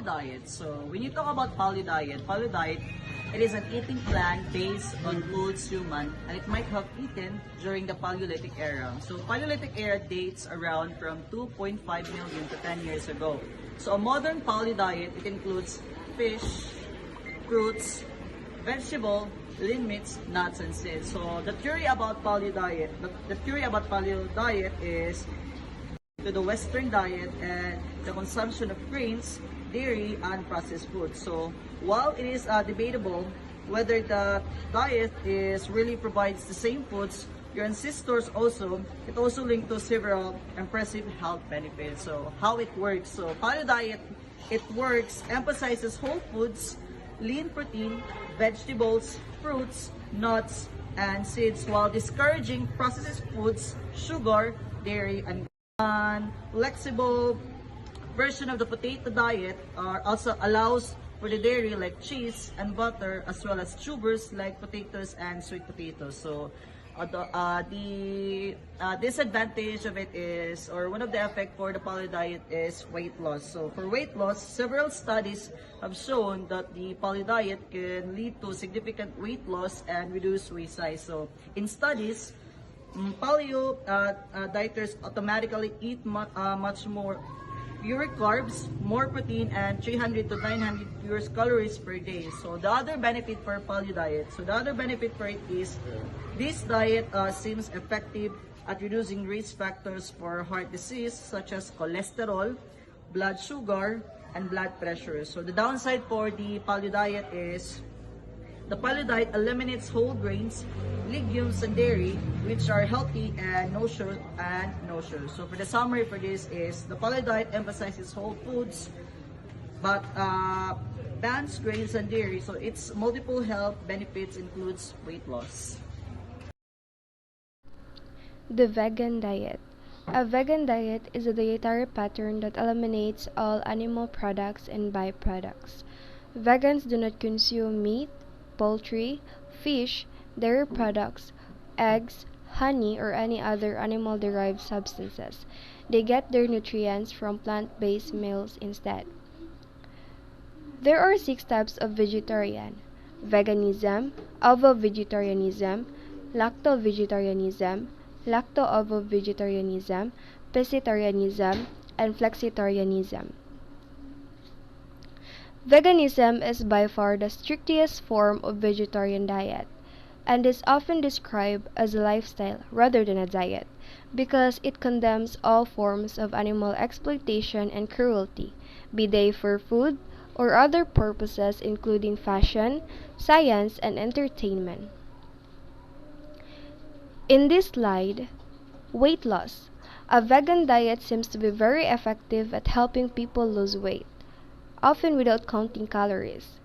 paleo diet. So when you talk about paleo diet, it is an eating plan based on foods human and it might have eaten during the Paleolithic era. So Paleolithic era dates around from 2.5 million to 10 years ago. So a modern paleo diet, it includes fish, fruits, vegetable, lean meats, nuts, and seeds. So the theory about paleo diet, is to the Western diet and the consumption of grains, dairy, and processed foods. So while it is debatable whether the diet is really provides the same foods, your ancestors it also linked to several impressive health benefits. So how it works? So paleo diet, it works, emphasizes whole foods, lean protein, vegetables, fruits, nuts, and seeds while discouraging processed foods, sugar, dairy, and flexible version of the potato diet also allows for the dairy like cheese and butter as well as tubers like potatoes and sweet potatoes. So the disadvantage of it is, or one of the effect for the paleo diet is weight loss. So for weight loss, several studies have shown that the paleo diet can lead to significant weight loss and reduce waist size. So in studies, paleo dieters automatically eat much more fewer carbs, more protein, and 300 to 900 fewer calories per day. So the other benefit for paleo diet, is this diet seems effective at reducing risk factors for heart disease such as cholesterol, blood sugar, and blood pressure. So the downside for the paleo diet is the paleo diet eliminates whole grains, legumes, and dairy, which are healthy and no sugar. So for the summary for this is the paleo diet emphasizes whole foods, but bans grains and dairy. So its multiple health benefits includes weight loss. The vegan diet. A vegan diet is a dietary pattern that eliminates all animal products and byproducts. Vegans do not consume meat, poultry, fish, dairy products, eggs, honey, or any other animal-derived substances. They get their nutrients from plant-based meals instead. There are 6 types of vegetarian: veganism, ovo-vegetarianism, lacto-vegetarianism, lacto-ovo-vegetarianism, pescetarianism, and flexitarianism. Veganism is by far the strictest form of vegetarian diet, and is often described as a lifestyle rather than a diet, because it condemns all forms of animal exploitation and cruelty, be they for food or other purposes including fashion, science, and entertainment. In this slide, weight loss. A vegan diet seems to be very effective at helping people lose weight, often without counting calories.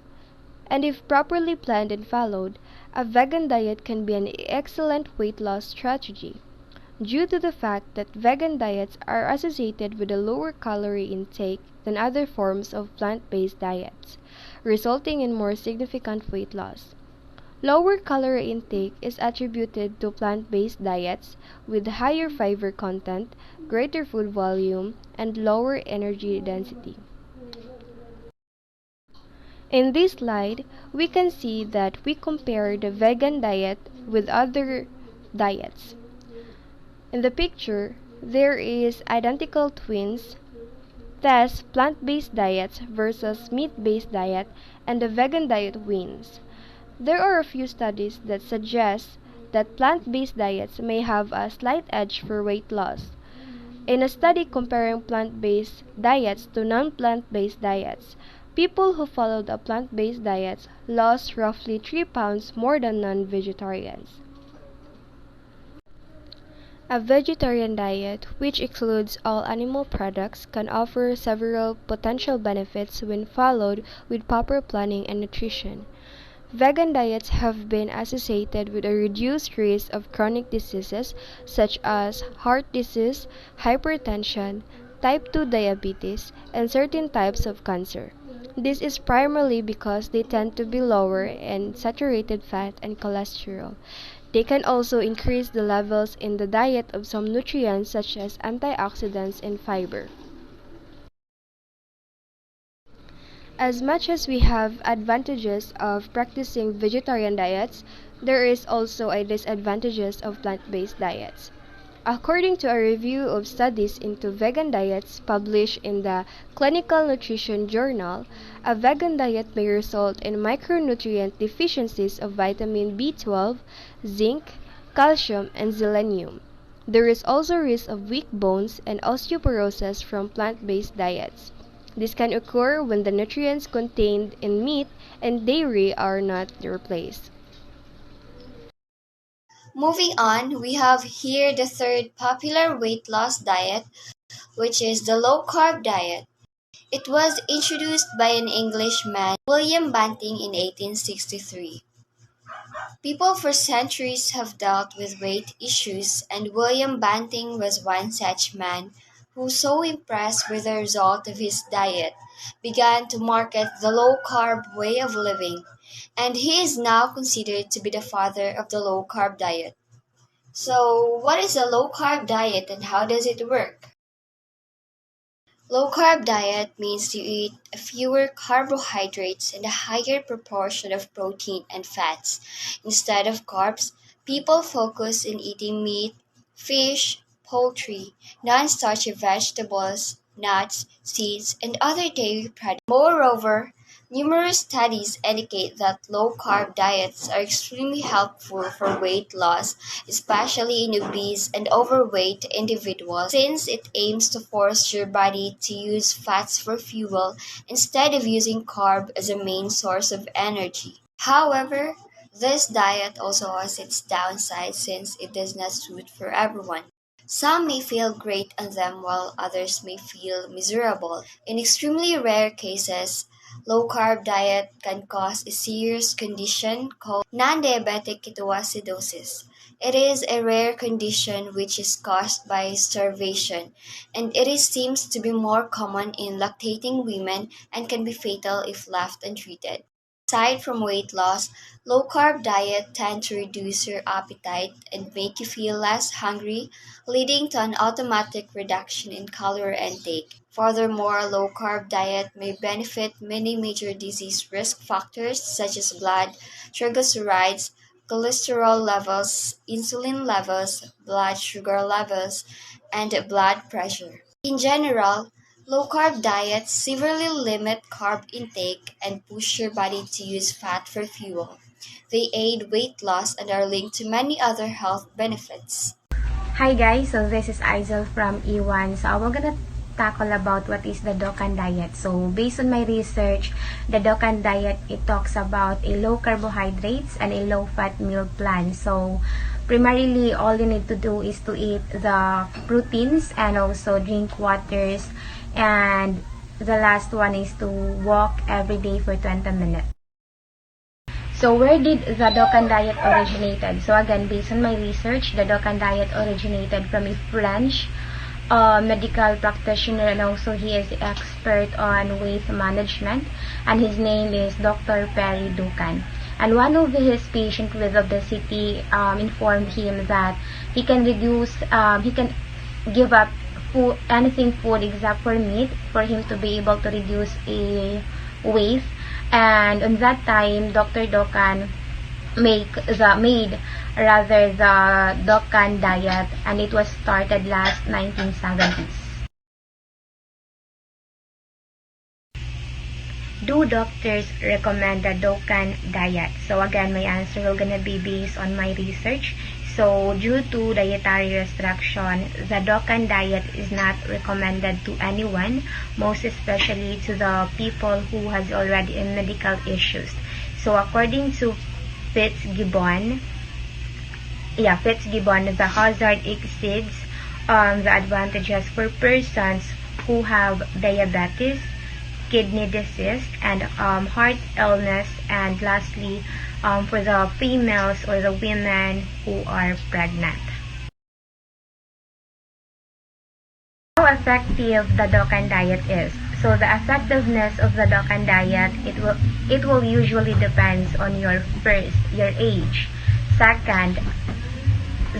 And if properly planned and followed, a vegan diet can be an excellent weight loss strategy, due to the fact that vegan diets are associated with a lower calorie intake than other forms of plant-based diets, resulting in more significant weight loss. Lower calorie intake is attributed to plant-based diets with higher fiber content, greater food volume, and lower energy density. In this slide, we can see that we compare the vegan diet with other diets. In the picture, there is identical twins, thus plant-based diets versus meat-based diet, and the vegan diet wins. There are a few studies that suggest that plant-based diets may have a slight edge for weight loss. In a study comparing plant-based diets to non-plant-based diets, people who followed a plant-based diet lost roughly 3 pounds more than non-vegetarians. A vegetarian diet, which excludes all animal products, can offer several potential benefits when followed with proper planning and nutrition. Vegan diets have been associated with a reduced risk of chronic diseases such as heart disease, hypertension, type 2 diabetes, and certain types of cancer. This is primarily because they tend to be lower in saturated fat and cholesterol. They can also increase the levels in the diet of some nutrients such as antioxidants and fiber. As much as we have advantages of practicing vegetarian diets, there is also a disadvantages of plant-based diets. According to a review of studies into vegan diets published in the Clinical Nutrition Journal, a vegan diet may result in micronutrient deficiencies of vitamin B12, zinc, calcium, and selenium. There is also risk of weak bones and osteoporosis from plant-based diets. This can occur when the nutrients contained in meat and dairy are not replaced. Moving on, we have here the third popular weight loss diet, which is the low carb diet. It was introduced by an Englishman, William Banting, in 1863. People for centuries have dealt with weight issues, and William Banting was one such man who, so impressed with the result of his diet, began to market the low-carb way of living, and he is now considered to be the father of the low-carb diet. So, what is a low-carb diet and how does it work? Low carb diet means you eat fewer carbohydrates and a higher proportion of protein and fats. Instead of carbs, people focus on eating meat, fish, poultry, non-starchy vegetables, nuts, seeds, and other dairy products. Moreover, numerous studies indicate that low-carb diets are extremely helpful for weight loss, especially in obese and overweight individuals, since it aims to force your body to use fats for fuel instead of using carb as a main source of energy. However, this diet also has its downsides since it does not suit for everyone. Some may feel great on them while others may feel miserable. In extremely rare cases, low-carb diet can cause a serious condition called non-diabetic ketoacidosis. It is a rare condition which is caused by starvation, and seems to be more common in lactating women and can be fatal if left untreated. Aside from weight loss, low-carb diet tend to reduce your appetite and make you feel less hungry, leading to an automatic reduction in calorie intake. Furthermore, low-carb diet may benefit many major disease risk factors such as blood, triglycerides, cholesterol levels, insulin levels, blood sugar levels, and blood pressure. In general, low-carb diets severely limit carb intake and push your body to use fat for fuel. They aid weight loss and are linked to many other health benefits. Hi guys, so this is Aizel from E1. So we're gonna tackle about what is the Dokkan diet. So based on my research, the Dokkan diet, it talks about a low carbohydrates and a low fat meal plan. So primarily all you need to do is to eat the proteins and also drink waters, and the last one is to walk every day for 20 minutes. So where did the Dokkan diet originated? So again, based on my research, the Dokkan diet originated from a French medical practitioner, and also he is the expert on weight management, and his name is Dr. Perry Dukan. And one of his patients with obesity informed him that he can give up anything food except for meat for him to be able to reduce a weight. And on that time, Dr. Dokkan made the Dokkan diet, and it was started last 1970s. Do doctors recommend the Dokkan diet? So again, my answer will gonna be based on my research. So due to dietary restriction, the Dokkan diet is not recommended to anyone, most especially to the people who has already medical issues. So according to Fitzgibbon, the hazard exceeds the advantages for persons who have diabetes, kidney disease, and heart illness, and lastly, for the females or the women who are pregnant. How effective the Dokkan diet is? So the effectiveness of the Dokkan diet, it will usually depends on your age. Second,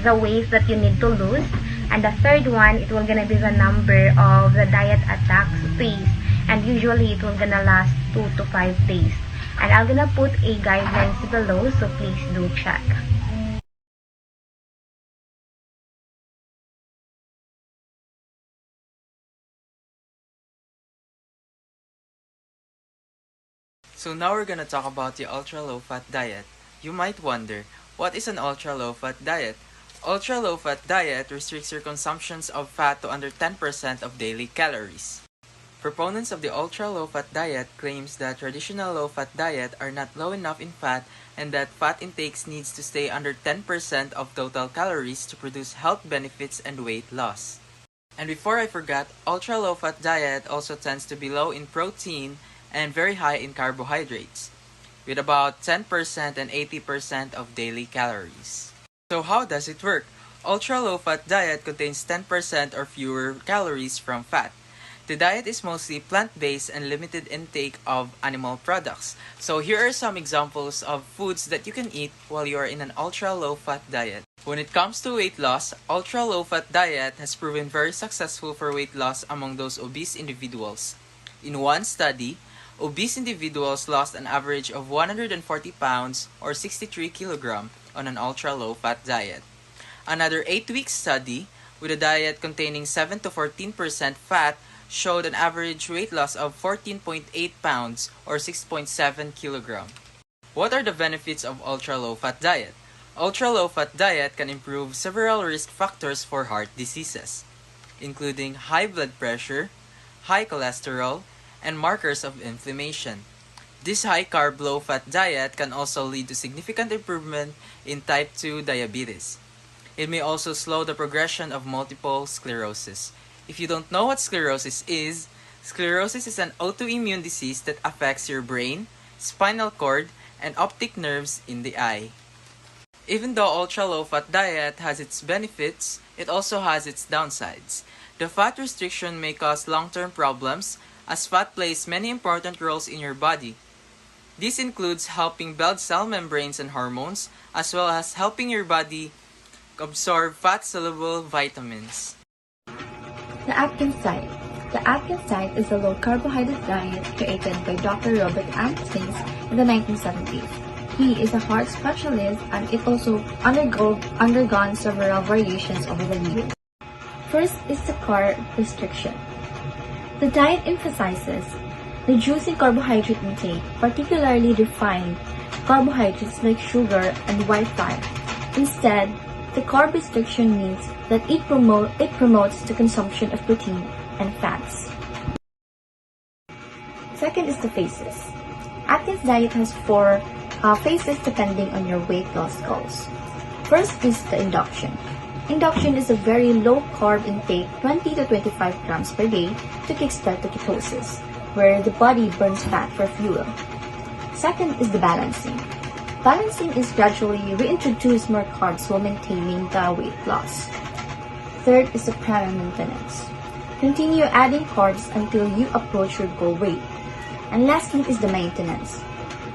the weight that you need to lose, and the third one, it will gonna be the number of the diet attacks phase. and usually it will gonna last 2 to 5 days. And I'm gonna put a guidelines below, so please do check. So now we're gonna talk about the ultra-low-fat diet. You might wonder, what is an ultra-low-fat diet? Ultra-low-fat diet restricts your consumptions of fat to under 10% of daily calories. Proponents of the ultra-low-fat diet claims that traditional low-fat diet are not low enough in fat and that fat intakes needs to stay under 10% of total calories to produce health benefits and weight loss. And before I forgot, ultra-low-fat diet also tends to be low in protein and very high in carbohydrates, with about 10% and 80% of daily calories. So how does it work? Ultra-low-fat diet contains 10% or fewer calories from fat. The diet is mostly plant-based and limited intake of animal products. So here are some examples of foods that you can eat while you are in an ultra-low-fat diet. When it comes to weight loss, ultra-low-fat diet has proven very successful for weight loss among those obese individuals. In one study, obese individuals lost an average of 140 pounds or 63 kilograms on an ultra-low-fat diet. Another 8-week study with a diet containing 7 to 14% fat showed an average weight loss of 14.8 pounds or 6.7 kilograms. What are the benefits of ultra-low-fat diet? Ultra-low-fat diet can improve several risk factors for heart diseases, including high blood pressure, high cholesterol, and markers of inflammation. This high-carb, low-fat diet can also lead to significant improvement in type 2 diabetes. It may also slow the progression of multiple sclerosis. If you don't know what sclerosis is an autoimmune disease that affects your brain, spinal cord, and optic nerves in the eye. Even though ultra-low-fat diet has its benefits, it also has its downsides. The fat restriction may cause long-term problems, as fat plays many important roles in your body. This includes helping build cell membranes and hormones, as well as helping your body absorb fat-soluble vitamins. The Atkins diet. The Atkins diet is a low-carbohydrate diet created by Dr. Robert Atkins in the 1970s. He is a heart specialist and it also undergone several variations over the years. First is the carb restriction. The diet emphasizes reducing carbohydrate intake, particularly refined carbohydrates like sugar and white flour. Instead, the carb restriction means that it promotes the consumption of protein and fats. Second is the phases. Atkins diet has 4 phases depending on your weight loss goals. First is the induction. Induction is a very low carb intake, 20 to 25 grams per day, to kickstart the ketosis, where the body burns fat for fuel. Second is the balancing. Balancing is gradually reintroduce more carbs while maintaining the weight loss. Third is the primary maintenance. Continue adding carbs until you approach your goal weight. And lastly is the maintenance.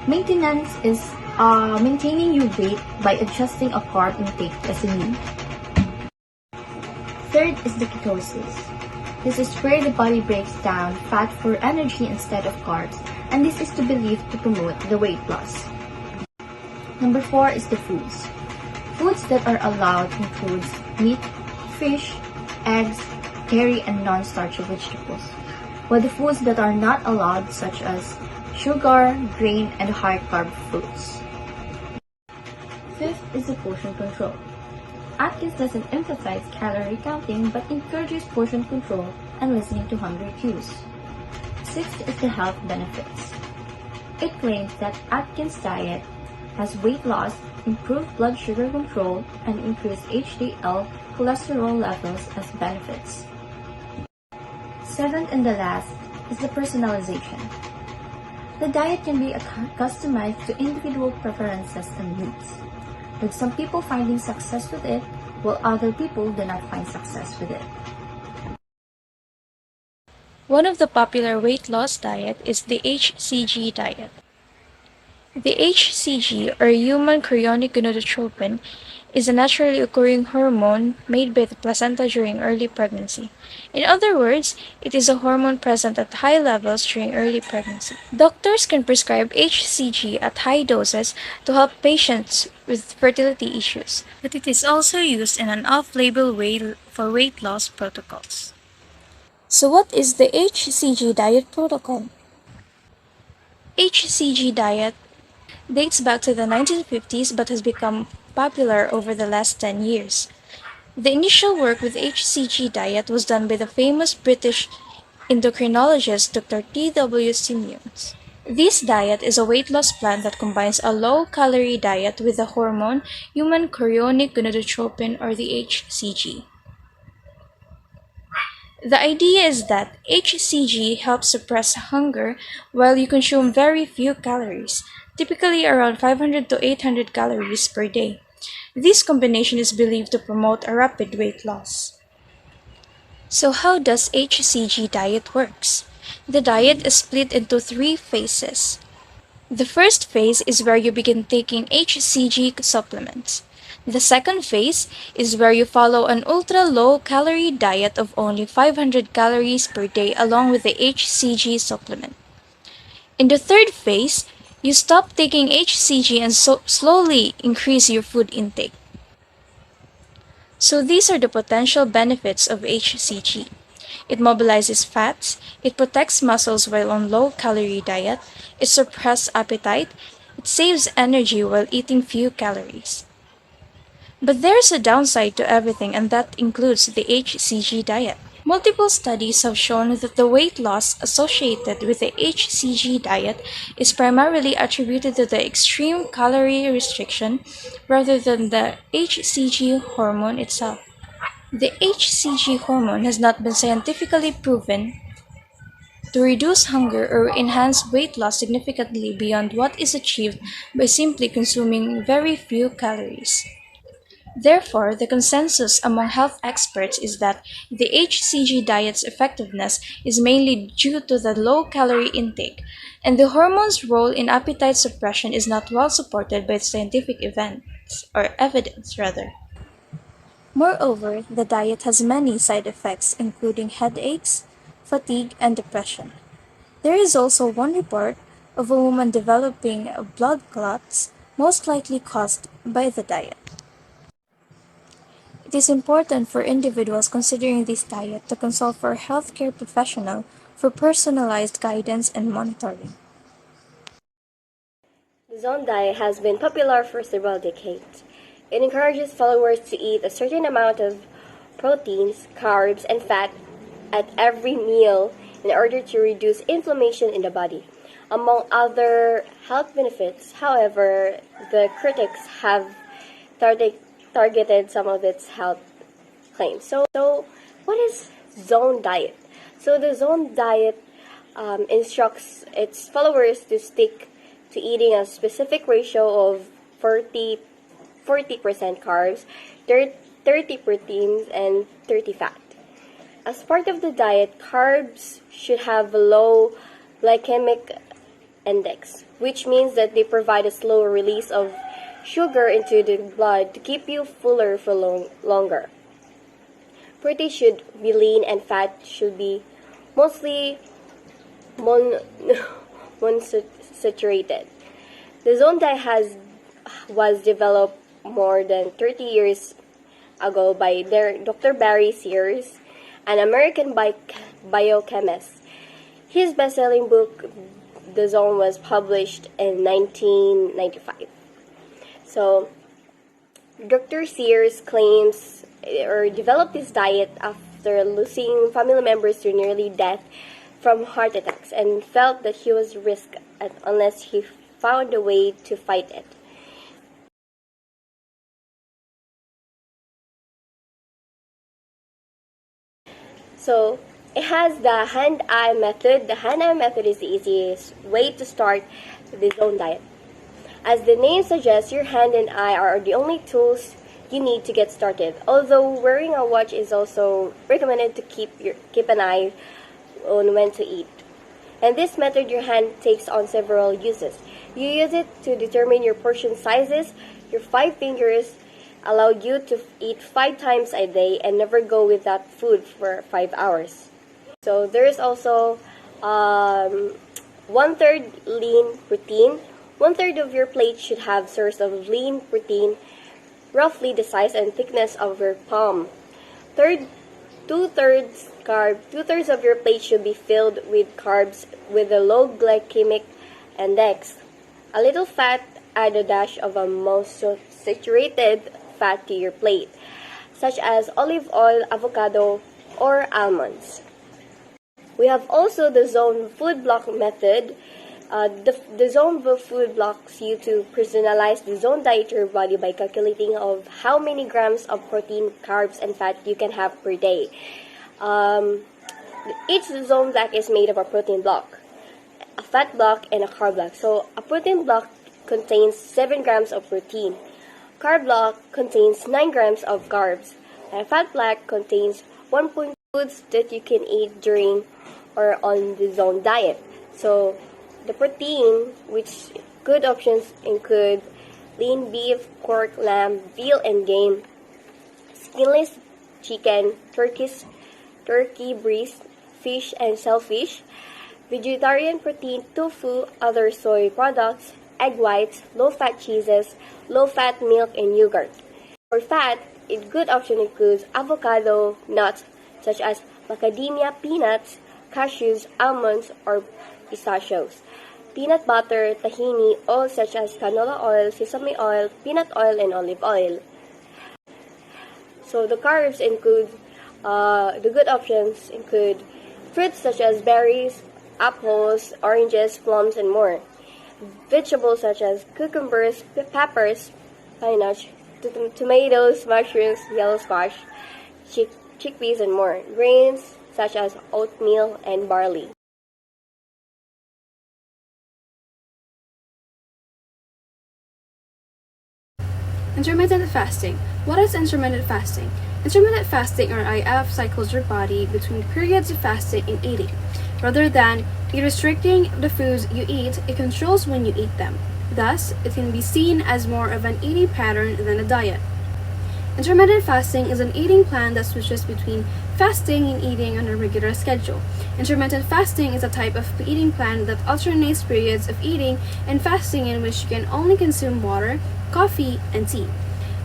Maintenance is maintaining your weight by adjusting a carb intake as you need. Third is the ketosis. This is where the body breaks down fat for energy instead of carbs, and this is believed to promote the weight loss. Number 4 is the foods. Foods that are allowed includes meat, fish, eggs, dairy, and non-starchy vegetables, while the foods that are not allowed such as sugar, grain, and high-carb foods. Fifth is the portion control. Atkins doesn't emphasize calorie counting but encourages portion control and listening to hunger cues. Sixth is the health benefits. It claims that Atkins diet has weight loss, improved blood sugar control, and increased HDL cholesterol levels as benefits. Seventh and the last is the personalization. The diet can be customized to individual preferences and needs, with some people finding success with it, while other people do not find success with it. One of the popular weight loss diet is the HCG diet. The HCG, or human chorionic gonadotropin, is a naturally occurring hormone made by the placenta during early pregnancy. In other words, it is a hormone present at high levels during early pregnancy. Doctors can prescribe HCG at high doses to help patients with fertility issues, but it is also used in an off-label way for weight loss protocols. So what is the HCG diet protocol? HCG diet dates back to the 1950s but has become popular over the last 10 years. The initial work with HCG diet was done by the famous British endocrinologist Dr. T.W. Simmons. This diet is a weight loss plan that combines a low-calorie diet with the hormone human chorionic gonadotropin or the HCG. The idea is that HCG helps suppress hunger while you consume very few calories, typically around 500 to 800 calories per day. This combination is believed to promote a rapid weight loss. So how does HCG diet works? The diet is split into 3 phases. The first phase is where you begin taking HCG supplements. The second phase is where you follow an ultra-low-calorie diet of only 500 calories per day along with the HCG supplement. In the third phase, you stop taking HCG and slowly increase your food intake. So these are the potential benefits of HCG. It mobilizes fats, it protects muscles while on low-calorie diet, it suppresses appetite, it saves energy while eating few calories. But there's a downside to everything, and that includes the HCG diet. Multiple studies have shown that the weight loss associated with the HCG diet is primarily attributed to the extreme calorie restriction rather than the HCG hormone itself. The HCG hormone has not been scientifically proven to reduce hunger or enhance weight loss significantly beyond what is achieved by simply consuming very few calories. Therefore, the consensus among health experts is that the HCG diet's effectiveness is mainly due to the low-calorie intake, and the hormone's role in appetite suppression is not well supported by scientific evidence. Moreover, the diet has many side effects including headaches, fatigue, and depression. There is also one report of a woman developing blood clots, most likely caused by the diet. It is important for individuals considering this diet to consult for a healthcare professional for personalized guidance and monitoring. The Zone diet has been popular for several decades. It encourages followers to eat a certain amount of proteins, carbs, and fat at every meal in order to reduce inflammation in the body. Among other health benefits, however, the critics have targeted some of its health claims. So what is Zone diet? So the Zone diet instructs its followers to stick to eating a specific ratio of 40% carbs, 30 proteins, and 30 fat. As part of the diet, carbs should have a low glycemic index, which means that they provide a slow release of sugar into the blood to keep you fuller for longer. Protein should be lean and fat should be mostly saturated. The Zone diet was developed more than 30 years ago by Dr. Barry Sears, an American biochemist. His best-selling book, The Zone, was published in 1995. So, Dr. Sears claims or developed this diet after losing family members to nearly death from heart attacks and felt that he was risk unless he found a way to fight it. So, it has the hand-eye method. The hand-eye method is the easiest way to start the Zone diet. As the name suggests, your hand and eye are the only tools you need to get started. Although wearing a watch is also recommended to keep an eye on when to eat. In this method, your hand takes on several uses. You use it to determine your portion sizes. Your 5 fingers allow you to eat 5 times a day and never go without food for 5 hours. So there is also 1/3 lean protein. 1/3 of your plate should have source of lean protein, roughly the size and thickness of your palm. Third, 2/3 carb. 2/3 of your plate should be filled with carbs with a low glycemic index. A little fat, add a dash of a saturated fat to your plate, such as olive oil, avocado, or almonds. We have also the zone food block method. The zone food blocks you to personalize the zone diet to your body by calculating of how many grams of protein, carbs, and fat you can have per day. Each zone block is made of a protein block, a fat block, and a carb block. So a protein block contains 7 grams of protein. Carb block contains 9 grams of carbs. And a fat block contains 1.2 foods that you can eat during or on the zone diet. So the protein, which good options include lean beef, pork, lamb, veal, and game, skinless chicken, turkey breast, fish, and shellfish, vegetarian protein, tofu, other soy products, egg whites, low-fat cheeses, low-fat milk, and yogurt. For fat, a good option includes avocado, nuts such as macadamia, peanuts, cashews, almonds, or pistachios, peanut butter, tahini, oils such as canola oil, sesame oil, peanut oil, and olive oil. So the carbs include, the good options include fruits such as berries, apples, oranges, plums, and more. Vegetables such as cucumbers, peppers, spinach, tomatoes, mushrooms, yellow squash, chickpeas, and more. Grains such as oatmeal and barley. Intermittent fasting. What is intermittent fasting? Intermittent fasting, or IF, cycles your body between periods of fasting and eating. Rather than restricting the foods you eat, it controls when you eat them. Thus, it can be seen as more of an eating pattern than a diet. Intermittent fasting is an eating plan that switches between fasting and eating on a regular schedule. Intermittent fasting is a type of eating plan that alternates periods of eating and fasting in which you can only consume water, coffee, and tea.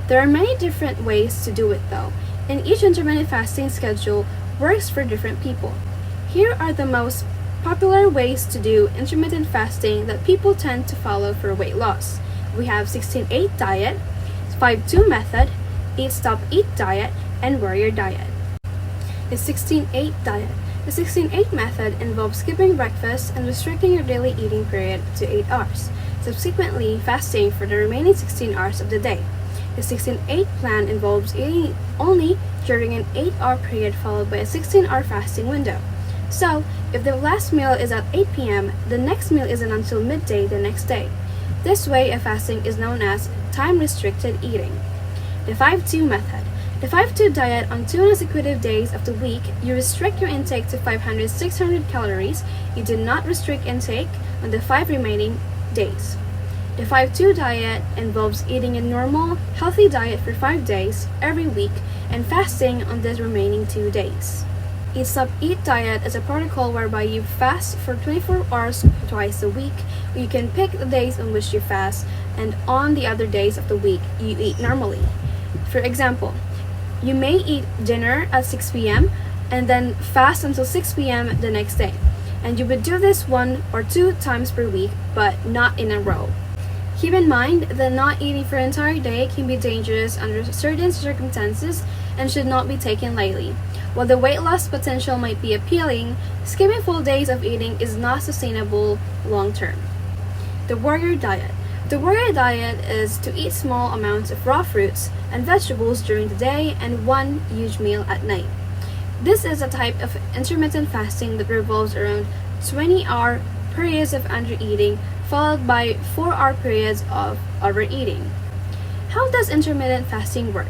There are many different ways to do it though, and each intermittent fasting schedule works for different people. Here are the most popular ways to do intermittent fasting that people tend to follow for weight loss. We have 16-8 diet, 5-2 method, 8-stop-eat diet, and warrior diet. The 16-8 diet. The 16-8 method involves skipping breakfast and restricting your daily eating period to 8 hours, subsequently fasting for the remaining 16 hours of the day. The 16-8 plan involves eating only during an 8-hour period followed by a 16-hour fasting window. So, if the last meal is at 8 p.m., the next meal isn't until midday the next day. This way of fasting is known as time-restricted eating. The 5-2 method. The 5-2 diet, on 2 consecutive days of the week, you restrict your intake to 500-600 calories. You do not restrict intake on the 5 remaining days. The 5-2 diet involves eating a normal, healthy diet for 5 days every week and fasting on the remaining 2 days. 8-stop-eat diet is a protocol whereby you fast for 24 hours twice a week. You can pick the days on which you fast, and on the other days of the week, you eat normally. For example, you may eat dinner at 6 p.m. and then fast until 6 p.m. the next day. And you would do this 1 or 2 times per week, but not in a row. Keep in mind that not eating for an entire day can be dangerous under certain circumstances and should not be taken lightly. While the weight loss potential might be appealing, skipping full days of eating is not sustainable long term. The warrior diet. The warrior diet is to eat small amounts of raw fruits and vegetables during the day and 1 huge meal at night. This is a type of intermittent fasting that revolves around 20-hour periods of under-eating followed by 4-hour periods of overeating. How does intermittent fasting work?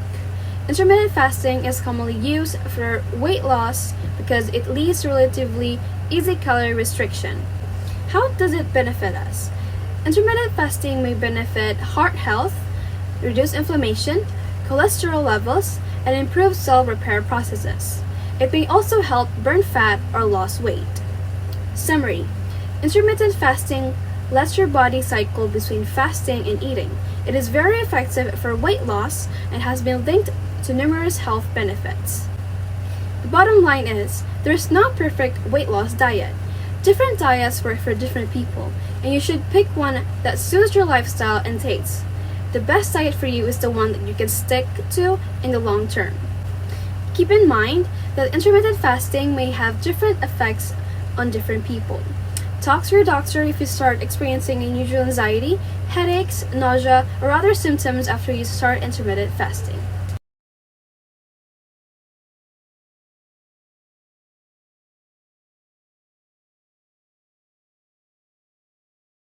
Intermittent fasting is commonly used for weight loss because it leads to relatively easy calorie restriction. How does it benefit us? Intermittent fasting may benefit heart health, reduce inflammation, cholesterol levels, and improve cell repair processes. It may also help burn fat or lose weight. Summary: intermittent fasting lets your body cycle between fasting and eating. It is very effective for weight loss and has been linked to numerous health benefits. The bottom line is, there is no perfect weight loss diet. Different diets work for different people, and you should pick one that suits your lifestyle and tastes. The best diet for you is the one that you can stick to in the long term. Keep in mind that intermittent fasting may have different effects on different people. Talk to your doctor if you start experiencing unusual anxiety, headaches, nausea, or other symptoms after you start intermittent fasting.